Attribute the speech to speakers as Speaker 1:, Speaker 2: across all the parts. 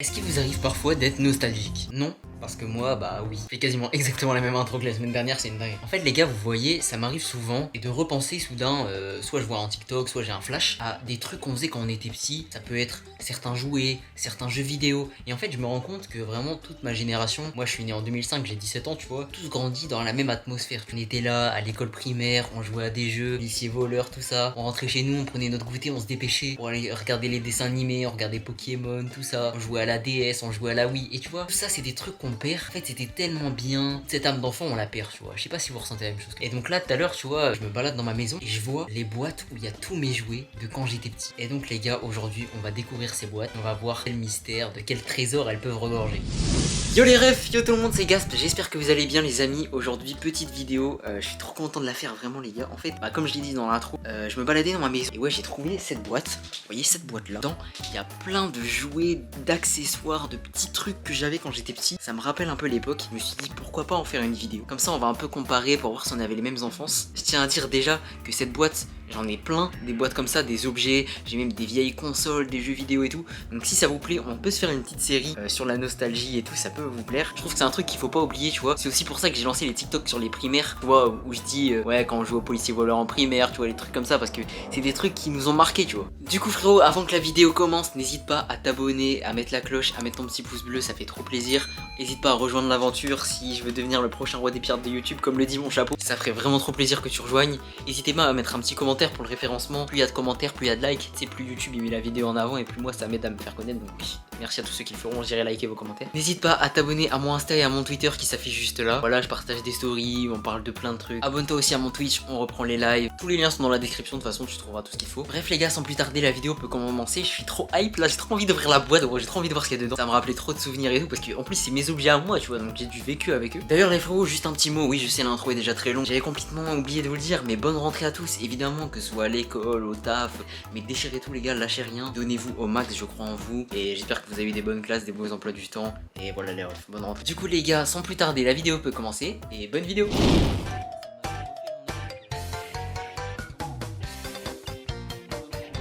Speaker 1: Est-ce qu'il vous arrive parfois d'être nostalgique? Non? Parce que moi, bah oui. Je fais quasiment exactement la même intro que la semaine dernière, c'est une dingue. En fait, les gars, vous voyez, ça m'arrive souvent et de repenser soudain, soit je vois un TikTok, soit j'ai un flash, à des trucs qu'on faisait quand on était petit. Ça peut être certains jouets, certains jeux vidéo. Et en fait, je me rends compte que vraiment toute ma génération, moi je suis né en 2005, j'ai 17 ans, tu vois, tous grandis dans la même atmosphère. On était là à l'école primaire, on jouait à des jeux, policiers voleurs, tout ça. On rentrait chez nous, on prenait notre goûter, on se dépêchait pour aller regarder les dessins animés, on regardait Pokémon, tout ça. On jouait à la DS, on jouait à la Wii. Et tu vois, tout ça, c'est des trucs qu'on perd. En fait, c'était tellement bien. Cette âme d'enfant, on la perd, tu vois. Je sais pas si vous ressentez la même chose. Et donc là, tout à l'heure, tu vois, je me balade dans ma maison et je vois les boîtes où il y a tous mes jouets de quand j'étais petit. Et donc, les gars, aujourd'hui, on va découvrir ces boîtes. On va voir quel mystère, de quel trésor elles peuvent regorger. Yo les refs, yo tout le monde, c'est Gasp, j'espère que vous allez bien les amis. Aujourd'hui petite vidéo, je suis trop content de la faire vraiment les gars. En fait, comme je l'ai dit dans l'intro, je me baladais dans ma maison et ouais j'ai trouvé cette boîte. Vous voyez cette boîte là, dedans il y a plein de jouets, d'accessoires, de petits trucs que j'avais quand j'étais petit. Ça me rappelle un peu l'époque, je me suis dit pourquoi pas en faire une vidéo. Comme ça on va un peu comparer pour voir si on avait les mêmes enfances. Je tiens à dire déjà que cette boîte, j'en ai plein, des boîtes comme ça, des objets, j'ai même des vieilles consoles, des jeux vidéo et tout. Donc si ça vous plaît, on peut se faire une petite série sur la nostalgie et tout, ça peut vous plaire. Je trouve que c'est un truc qu'il faut pas oublier, tu vois. C'est aussi pour ça que j'ai lancé les TikTok sur les primaires, tu vois, où je dis ouais quand on joue au policier voleur en primaire, tu vois, les trucs comme ça, parce que c'est des trucs qui nous ont marqué, tu vois. Du coup frérot, avant que la vidéo commence, n'hésite pas à t'abonner, à mettre la cloche, à mettre ton petit pouce bleu, ça fait trop plaisir. N'hésite pas à rejoindre l'aventure si je veux devenir le prochain roi des pirates de YouTube, comme le dit mon chapeau. Ça ferait vraiment trop plaisir que tu rejoignes. N'hésitez pas à mettre un petit commentaire pour le référencement. Plus il y a de commentaires, plus il y a de likes, tu sais, plus YouTube il met la vidéo en avant et plus moi ça m'aide à me faire connaître. Donc merci à tous ceux qui le feront, j'irai liker vos commentaires. N'hésite pas à t'abonner à mon Insta et à mon Twitter qui s'affiche juste là. Voilà, je partage des stories, on parle de plein de trucs. Abonne-toi aussi à mon Twitch, on reprend les lives. Tous les liens sont dans la description, de toute façon tu trouveras tout ce qu'il faut. Bref les gars, sans plus tarder, la vidéo peut commencer. Je suis trop hype là, j'ai trop envie d'ouvrir la boîte, j'ai trop envie de voir ce qu'il y a dedans. Ça me rappelait trop de souvenirs et tout parce que en plus c'est mes objets à moi, tu vois, donc j'ai du vécu avec eux. D'ailleurs les frérots, juste un petit mot, oui je sais l'intro est déjà très long. J'avais complètement oublié de vous le dire, mais bonne rentrée à tous, évidemment, que ce soit à l'école, au taf, mais déchirez tout les gars, lâchez rien, donnez-vous au max, je crois en vous, et j'espère que vous avez eu des bonnes classes, des beaux emplois du temps, et voilà les refs, bonne rentrée. Du coup les gars, sans plus tarder, la vidéo peut commencer, et bonne vidéo.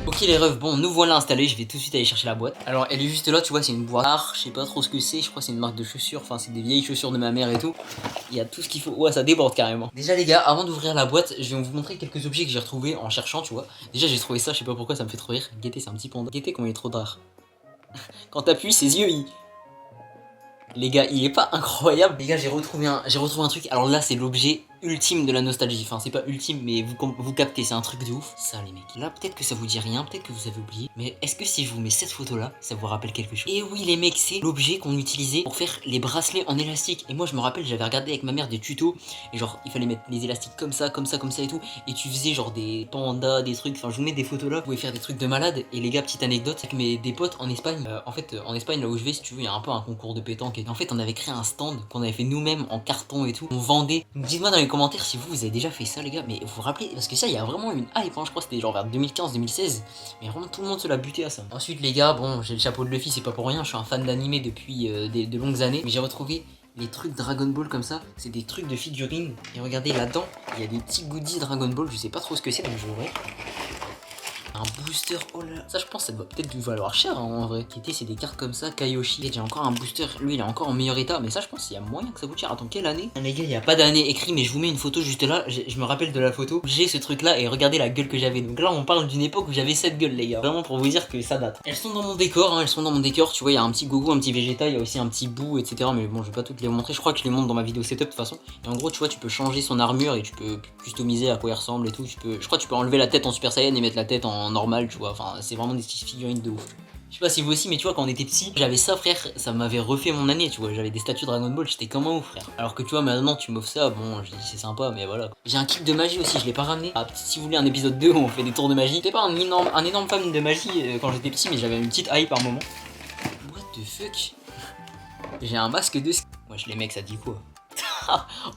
Speaker 1: Ok les refs, bon nous voilà installés, je vais tout de suite aller chercher la boîte. Alors elle est juste là, tu vois, c'est une boîte art, je sais pas trop ce que c'est, je crois que c'est une marque de chaussures, enfin c'est des vieilles chaussures de ma mère et tout. Il y a tout ce qu'il faut, ouais ça déborde carrément. Déjà les gars, avant d'ouvrir la boîte, je vais vous montrer quelques objets que j'ai retrouvés en cherchant, tu vois. Déjà j'ai trouvé ça, je sais pas pourquoi ça me fait trop rire. Guettez, c'est un petit panda. Guettez comment il est trop rare. Quand t'appuies, ses yeux Les gars, il est pas incroyable. Les gars, j'ai retrouvé un truc. Alors là, c'est l'objet ultime de la nostalgie. Enfin, c'est pas ultime, mais vous captez, c'est un truc de ouf. Ça, les mecs. Là, peut-être que ça vous dit rien, peut-être que vous avez oublié. Mais est-ce que si je vous mets cette photo-là, ça vous rappelle quelque chose? Et oui, les mecs, c'est l'objet qu'on utilisait pour faire les bracelets en élastique. Et moi, je me rappelle, j'avais regardé avec ma mère des tutos. Et genre, il fallait mettre les élastiques comme ça, comme ça, comme ça et tout. Et tu faisais genre des pandas, des trucs. Enfin, je vous mets des photos là. Vous pouvez faire des trucs de malade. Et les gars, petite anecdote, c'est que des potes en Espagne, en Espagne, là où je vais, si tu veux, il y a un peu un concours de pétanque. Et en fait, on avait créé un stand qu'on avait fait nous-mêmes en carton et tout. On vendait. Dites-moi dans les commentaires si vous avez déjà fait ça, les gars. Mais vous vous rappelez, parce que ça, il y a vraiment une hype. Hein, je crois que c'était genre vers 2015-2016. Mais vraiment, tout le monde se l'a buté à ça. Ensuite, les gars, bon, j'ai le chapeau de Luffy, c'est pas pour rien. Je suis un fan d'animé depuis de longues années. Mais j'ai retrouvé les trucs Dragon Ball comme ça. C'est des trucs de figurines. Et regardez là-dedans, il y a des petits goodies Dragon Ball. Je sais pas trop ce que c'est, donc je vais ouvrir. Un booster, oh là, ça je pense que ça doit peut-être valoir cher hein, en vrai. Qui était, c'est des cartes comme ça, Kaioshi. J'ai encore un booster, lui il est encore en meilleur état, mais ça je pense qu'il y a moyen que ça coûte cher. Attends, quelle année? Les gars, il n'y a pas d'année écrit, mais je vous mets une photo juste là. Je me rappelle de la photo. J'ai ce truc là et regardez la gueule que j'avais. Donc là, on parle d'une époque où j'avais cette gueule, les gars. Vraiment pour vous dire que ça date. Elles sont dans mon décor, hein, elles sont dans mon décor. Tu vois, il y a un petit Gogo, un petit Vegeta, il y a aussi un petit Boo, etc. Mais bon, je vais pas toutes les montrer. Je crois que je les montre dans ma vidéo setup de toute façon. Et en gros, tu vois, tu peux changer son armure et tu peux customiser à quoi il ressemble et tout. Je crois que tu peux enlever la tête en Super Saiyan et mettre la tête en normal, tu vois. Enfin, c'est vraiment des petites figurines de ouf. Je sais pas si vous aussi, mais tu vois, quand on était petit, j'avais ça, frère, ça m'avait refait mon année, tu vois. J'avais des statues Dragon Ball, j'étais comme un ouf, frère. Alors que tu vois, maintenant, tu m'offres ça, bon, je dis c'est sympa, mais voilà. J'ai un kit de magie aussi, je l'ai pas ramené. Ah, si vous voulez un épisode 2 où on fait des tours de magie. J'étais pas un énorme fan de magie quand j'étais petit, mais j'avais une petite hype par moment. What the fuck? J'ai un masque de. Wesh, les mecs, ça dit quoi?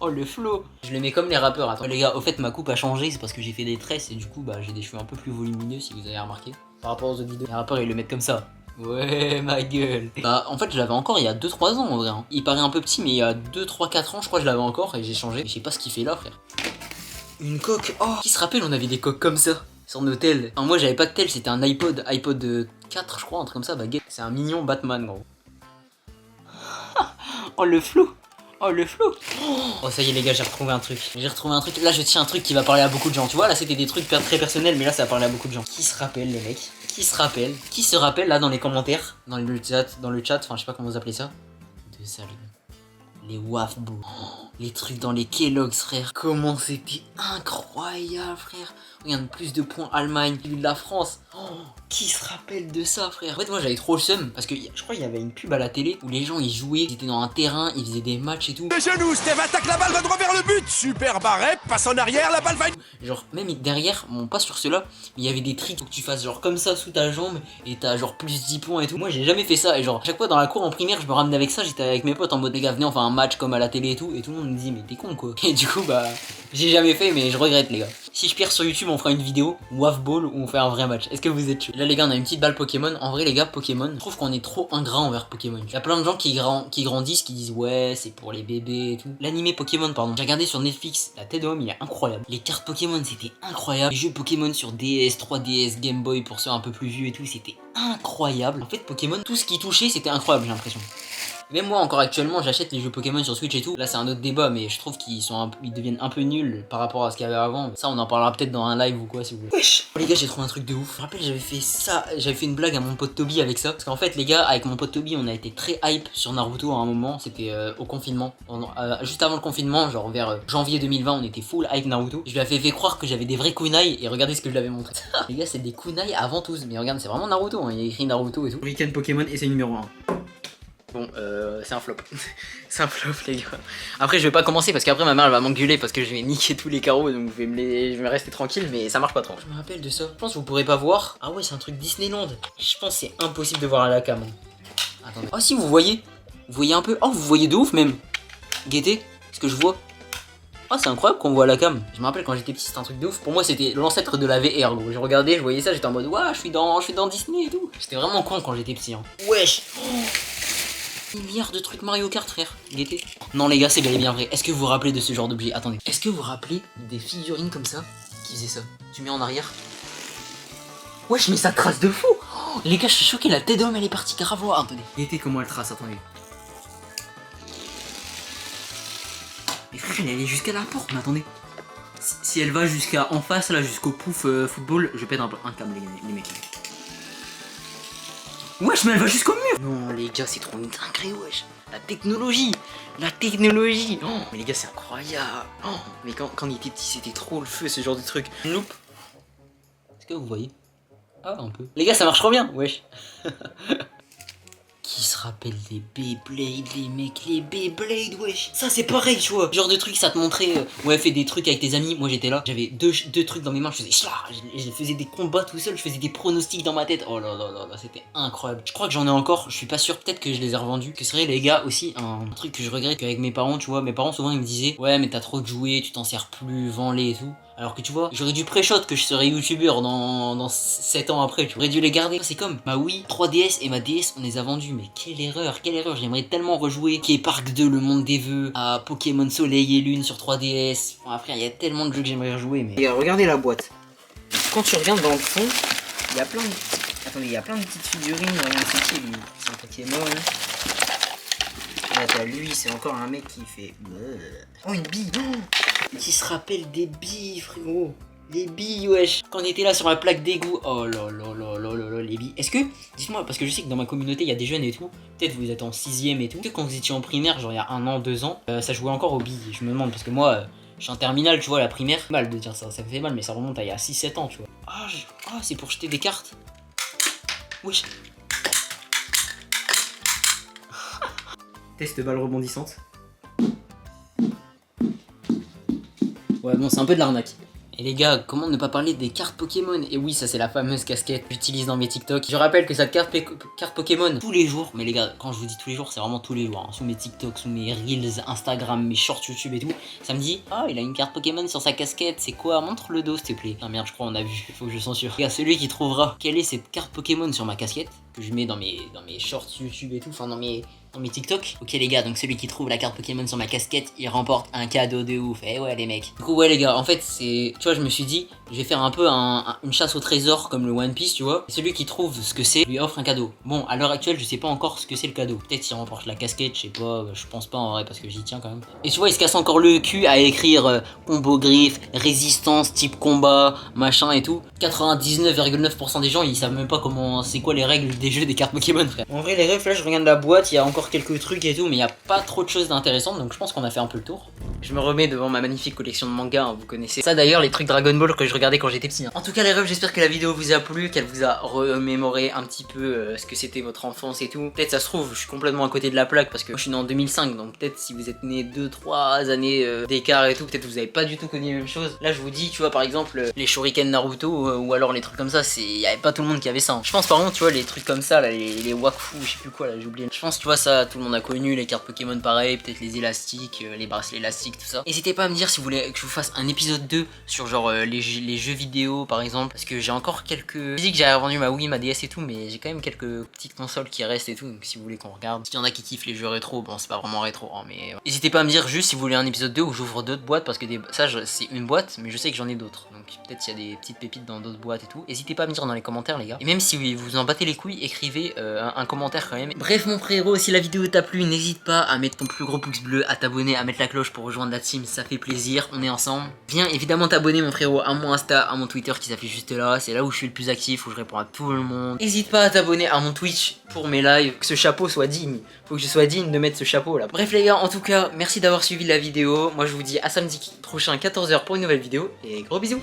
Speaker 1: Oh le flow. Je les mets comme les rappeurs. Attends les gars, au fait ma coupe a changé, c'est parce que j'ai fait des tresses et du coup bah j'ai des cheveux un peu plus volumineux si vous avez remarqué. Par rapport aux autres vidéos. Les rappeurs ils le mettent comme ça. Ouais ma gueule. Bah en fait je l'avais encore il y a 2-3 ans en vrai hein. Il paraît un peu petit mais il y a 2-3-4 ans je crois que je l'avais encore et j'ai changé. Je sais pas ce qu'il fait là frère. Une coque. Oh qui se rappelle on avait des coques comme ça sur nos tels. Enfin, moi j'avais pas de tel, c'était un iPod 4 je crois, un truc comme ça, baguette. C'est un mignon Batman gros. Oh le flow. Oh le flow. Oh ça y est les gars, j'ai retrouvé un truc. Là je tiens un truc qui va parler à beaucoup de gens. Tu vois là c'était des trucs très personnels, mais là ça va parler à beaucoup de gens. Qui se rappelle les mecs? Qui se rappelle là dans les commentaires, dans le chat, enfin je sais pas comment vous appelez ça. De ça les waffles, les trucs dans les Kellogg's frère. Comment c'était incroyable frère. Regarde, plus de points Allemagne, plus de la France. Qui se rappelle de ça frère? En fait moi j'avais trop le seum parce que je crois qu'il y avait une pub à la télé où les gens ils jouaient, ils étaient dans un terrain, ils faisaient des matchs et tout.
Speaker 2: Les genoux, Steve attaque la balle, va droit vers le but. Super barret, passe en arrière, la balle va...
Speaker 1: Genre même derrière, bon pas sur ceux-là, mais il y avait des tricks où tu fasses genre comme ça sous ta jambe et t'as genre plus 10 points et tout. Moi j'ai jamais fait ça et genre chaque fois dans la cour en primaire je me ramenais avec ça, j'étais avec mes potes en mode les gars venez on fait un match comme à la télé et tout le monde me dit mais t'es con quoi. Et du coup bah j'ai jamais fait mais je regrette les gars. Si je perds sur YouTube on fera une vidéo Wafball où on fait un vrai match. Est-ce que vous êtes chaud? Là les gars on a une petite balle Pokémon. En vrai les gars Pokémon, je trouve qu'on est trop ingrat envers Pokémon. Il y a plein de gens qui grandissent, qui disent ouais c'est pour les bébés et tout. L'animé Pokémon pardon, j'ai regardé sur Netflix, la tête de homme il est incroyable. Les cartes Pokémon c'était incroyable. Les jeux Pokémon sur DS, 3DS, Game Boy pour ceux un peu plus vieux et tout c'était incroyable. En fait Pokémon, tout ce qui touchait c'était incroyable j'ai l'impression. Même moi encore actuellement j'achète les jeux Pokémon sur Switch et tout. Là c'est un autre débat mais je trouve qu'ils deviennent un peu nuls par rapport à ce qu'il y avait avant. Ça on en parlera peut-être dans un live ou quoi si vous voulez. Wesh les gars j'ai trouvé un truc de ouf. Je me rappelle j'avais fait ça, j'avais fait une blague à mon pote Toby avec ça. Parce qu'en fait les gars avec mon pote Toby on a été très hype sur Naruto à un moment. C'était au confinement. Juste avant le confinement genre vers janvier 2020 on était full hype Naruto. Je lui avais fait croire que j'avais des vrais kunai et regardez ce que je lui avais montré. Les gars c'est des kunai avant tous. Mais regarde c'est vraiment Naruto hein. Il y a écrit Naruto et tout. Weekend Pokémon et c'est numéro 1. Bon, c'est un flop. C'est un flop, les gars. Après, je vais pas commencer parce qu'après, ma mère elle va m'engueuler parce que je vais niquer tous les carreaux. Donc, je vais rester tranquille, mais ça marche pas trop. Je me rappelle de ça. Je pense que vous pourrez pas voir. Ah ouais, c'est un truc Disneyland. Je pense que c'est impossible de voir à la cam. Attendez. Ah, si, vous voyez. Vous voyez un peu. Oh, vous voyez de ouf, même. Guettez ce que je vois. Ah, c'est incroyable qu'on voit à la cam. Je me rappelle quand j'étais petit, c'était un truc de ouf. Pour moi, c'était l'ancêtre de la VR, gros. Je regardais, je voyais ça, j'étais en mode, waouh, je suis dans Disney et tout. J'étais vraiment con quand j'étais petit. Hein. Wesh. Milliards de trucs Mario Kart frère, guettez. Non les gars c'est bel et bien vrai, est-ce que vous vous rappelez de ce genre d'objet? Attendez, est-ce que vous vous rappelez des figurines comme ça qui faisaient ça? Tu mets en arrière. Wesh mais ça trace de fou. Les gars je suis choqué, la tête d'homme elle est partie grave loin. Attendez, guettez comment elle trace, attendez. Mais frère elle est allée jusqu'à la porte, mais attendez. Si elle va jusqu'à en face là, jusqu'au pouf football, je pète un câble les mecs. Wesh mais elle va jusqu'au mur. Non les gars c'est trop une dinguerie wesh. La technologie. Oh, mais les gars c'est incroyable. Oh, mais quand il était petit c'était trop le feu ce genre de truc. Une loupe. Est-ce que vous voyez? Ah un peu. Les gars ça marche trop bien wesh. Qui se rappelle des Beyblade, les mecs, les Beyblade, wesh. Ça c'est pareil, tu vois. Genre de truc, ça te montrait, ouais, fais des trucs avec tes amis. Moi j'étais là, j'avais deux trucs dans mes mains, je faisais des combats tout seul, je faisais des pronostics dans ma tête. Oh là là là là, c'était incroyable. Je crois que j'en ai encore, je suis pas sûr, peut-être que je les ai revendus. Que serait les gars aussi, un truc que je regrette qu'avec mes parents, tu vois, mes parents souvent ils me disaient, ouais, mais t'as trop joué, tu t'en sers plus, vends-les et tout. Alors que tu vois, j'aurais dû pré-shot que je serais youtubeur dans 7 ans après, j'aurais dû les garder. C'est comme ma Wii 3DS et ma DS, on les a vendus, mais quelle erreur, j'aimerais tellement rejouer Key Park 2, le monde des vœux, à Pokémon Soleil et Lune sur 3DS. Bon, après, il y a tellement de jeux que j'aimerais rejouer, mais... Et regardez la boîte. Quand tu regardes dans le fond, il y a plein de... Attendez, il y a plein de petites figurines, regarde c'est qui lui? C'est un Pokémon. Là t'as lui, c'est encore un mec qui fait... Oh une bille. Qui se rappelle des billes frérot. Les billes wesh. Quand on était là sur la plaque d'égout. Oh là là là là là là les billes. Est-ce que, dites-moi, parce que je sais que dans ma communauté il y a des jeunes et tout. Peut-être vous êtes en 6ème et tout. Peut-être quand vous étiez en primaire, genre il y a 1 an, 2 ans, ça jouait encore aux billes. Je me demande parce que moi, je suis en terminale, tu vois, la primaire. Mal de dire ça, ça me fait mal mais ça remonte à il y a 6-7 ans tu vois. Ah c'est pour jeter des cartes. Wesh. Test balle rebondissante. Ouais bon c'est un peu de l'arnaque. Et les gars, comment ne pas parler des cartes Pokémon? Et oui ça c'est la fameuse casquette que j'utilise dans mes TikTok. Je rappelle que cette carte Pokémon tous les jours. Mais les gars quand je vous dis tous les jours c'est vraiment tous les jours hein. Sous mes TikTok, sous mes Reels, Instagram, mes shorts YouTube et tout. Ça me dit ah il a une carte Pokémon sur sa casquette. C'est quoi? Montre le dos s'il te plaît. Ah merde je crois on a vu. Faut que je censure. Regarde celui qui trouvera quelle est cette carte Pokémon sur ma casquette. que je mets dans mes shorts YouTube et tout, enfin dans mes TikTok. Ok les gars, donc celui qui trouve la carte Pokémon sur ma casquette, il remporte un cadeau de ouf. Eh ouais les mecs. Du coup ouais les gars, en fait c'est, tu vois, je me suis dit, je vais faire un peu une chasse au trésor comme le One Piece, tu vois. Et celui qui trouve ce que c'est, lui offre un cadeau. Bon, à l'heure actuelle, je sais pas encore ce que c'est le cadeau. Peut-être s'il remporte la casquette, je sais pas, je pense pas en vrai parce que j'y tiens quand même. Et tu vois, il se casse encore le cul à écrire combo griffe, résistance, type combat, machin et tout. 99,9% des gens, ils savent même pas comment, c'est quoi les règles des jeux des cartes Pokémon, frère. En vrai, les refs, là, je regarde la boîte, il y a encore quelques trucs et tout, mais il y a pas trop de choses d'intéressantes, donc je pense qu'on a fait un peu le tour. Je me remets devant ma magnifique collection de mangas, hein, vous connaissez ça d'ailleurs, les trucs Dragon Ball que je regardais quand j'étais petit. Hein. En tout cas, les refs, j'espère que la vidéo vous a plu, qu'elle vous a remémoré un petit peu ce que c'était votre enfance et tout. Peut-être ça se trouve, je suis complètement à côté de la plaque parce que moi, je suis né en 2005, donc peut-être si vous êtes né 2-3 années d'écart et tout, peut-être vous avez pas du tout connu les mêmes choses. Là, je vous dis, tu vois, par exemple, les Shuriken Naruto ou alors les trucs comme ça, il y avait pas tout le monde qui avait ça. Hein. Je pense par contre, tu vois, les trucs comme ça, là, les Wakfu, je sais plus quoi, là, j'ai oublié. Je pense, tu vois, ça, tout le monde a connu, les cartes Pokémon pareil, peut-être les élastiques, les bracelets élastiques, tout ça. N'hésitez pas à me dire si vous voulez que je vous fasse un épisode 2 sur genre les jeux vidéo par exemple, parce que j'ai encore quelques... Je dis que j'ai revendu ma Wii, ma DS et tout, mais j'ai quand même quelques petites consoles qui restent et tout, donc si vous voulez qu'on regarde. S'il y en a qui kiffent les jeux rétro, bon c'est pas vraiment rétro, hein, mais... N'hésitez pas à me dire juste si vous voulez un épisode 2 où j'ouvre d'autres boîtes, parce que ça c'est une boîte, mais je sais que j'en ai d'autres, donc peut-être qu'il y a des petites pépites dans d'autres boîtes et tout. N'hésitez pas à me dire dans les commentaires les gars, et même si vous en battez les couilles, écrivez un commentaire quand même. Bref mon frérot, si la vidéo t'a plu, n'hésite pas à mettre ton plus gros pouce bleu, à t'abonner, à mettre la cloche pour rejoindre la team, ça fait plaisir, on est ensemble. Viens évidemment t'abonner mon frérot à mon Insta, à mon Twitter qui s'affiche juste là, c'est là où je suis le plus actif, où je réponds à tout le monde. N'hésite pas à t'abonner à mon Twitch pour mes lives, que ce chapeau soit digne, faut que je sois digne de mettre ce chapeau là. Bref les gars, en tout cas, merci d'avoir suivi la vidéo, moi je vous dis à samedi prochain 14h pour une nouvelle vidéo, et gros bisous.